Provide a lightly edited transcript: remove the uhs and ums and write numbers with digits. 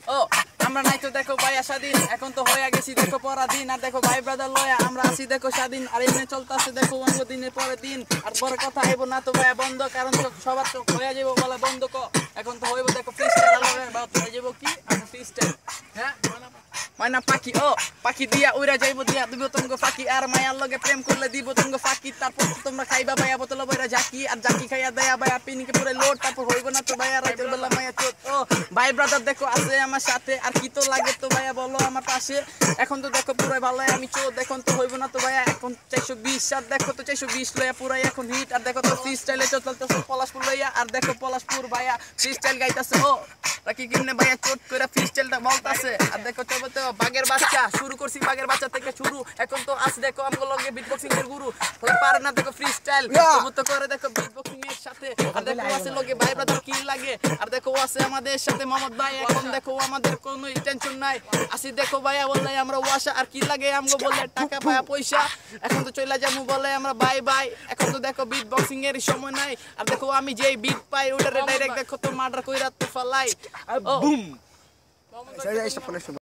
ও আমরা নাই তো দেখো ভাইয়া স্বাধীন এখন তো হয়ে গেছি দেখো পরাধীন আর দেখো ভাই ব্রাদার লয়া আমরা আছি দেখো স্বাধীন আর এমনি চলতেছে দেখো অন্য দিনের পরে দিন আর বড় কথা হইব না তো ভাইয়া বন্ধ কারণ সবার চোখ হয়ে যাবো বলে বন্ধ এখন তো হইব দেখো ফ্রিস্টাইল হয়ে যাবো কি আমরা ফ্রিস্টাইল হ্যাঁ মাইনা পাখি ও পাখি দিয়া উড়া যাইবো দিয়া দিব তোমাকে ফাঁকি আর মায়ার লগে প্রেম করলে দিব তোমাকে ফাঁকি তারপর তোমরা খাইবা ভাইয়া বোতল বইরা জাকি আর জাকি খাইয়া দেয়া ভাইয়া পিনিকে পুরো লোড তারপর হইব না তো ভাইয়া রাতের বেলা মায়া চোট ও ভাই ব্রাদার দেখো আছে আমার সাথে আর কি তো লাগে তো ভাইয়া বলো আমার পাশে এখন তো দেখো পুরাই ভালো আমি চোট এখন তো হইব না তো ভাইয়া এখন 420 আর দেখো তো 420 লইয়া পুরাই এখন হিট আর দেখো তো ফ্রিস্টাইলে চলতেছে পলাশপুর লইয়া আর দেখো পলাশপুর ভাইয়া ফ্রিস্টাইল গাইতাছে ও রাকি কিমনে ভাইয়া চোট করে ফ্রিস্টাইলটা বলতাছে আর দেখো তো বাগের বাচ্চা শুরু করছি বাগের বাচ্চা থেকে শুরু এখন তো আস দেখো আমগো লগে বিটবক্সিং এর গুরু হলে পারে না দেখো ফ্রিস্টাইল তো করে দেখো বিটবক্সিং এর সাথে আর দেখো আছে লগে ভাই ব্রাদার কি লাগে আর দেখো আছে আমাদের সাথে মোহাম্মদ ভাই এখন দেখো আমাদের কোনো টেনশন নাই আসি দেখো ভাইয়া বললে আমরা ওয়াশা আর কি লাগে আমগো বললে টাকা পায়া পয়সা এখন তো চইলা যামু বলে আমরা বাই বাই এখন তো দেখো বিটবক্সিং এর সময় নাই আর দেখো আমি যেই বিট পাই ওটারে ডাইরেক্ট দেখো তো মার্ডার কইরা তো ফালাই বুম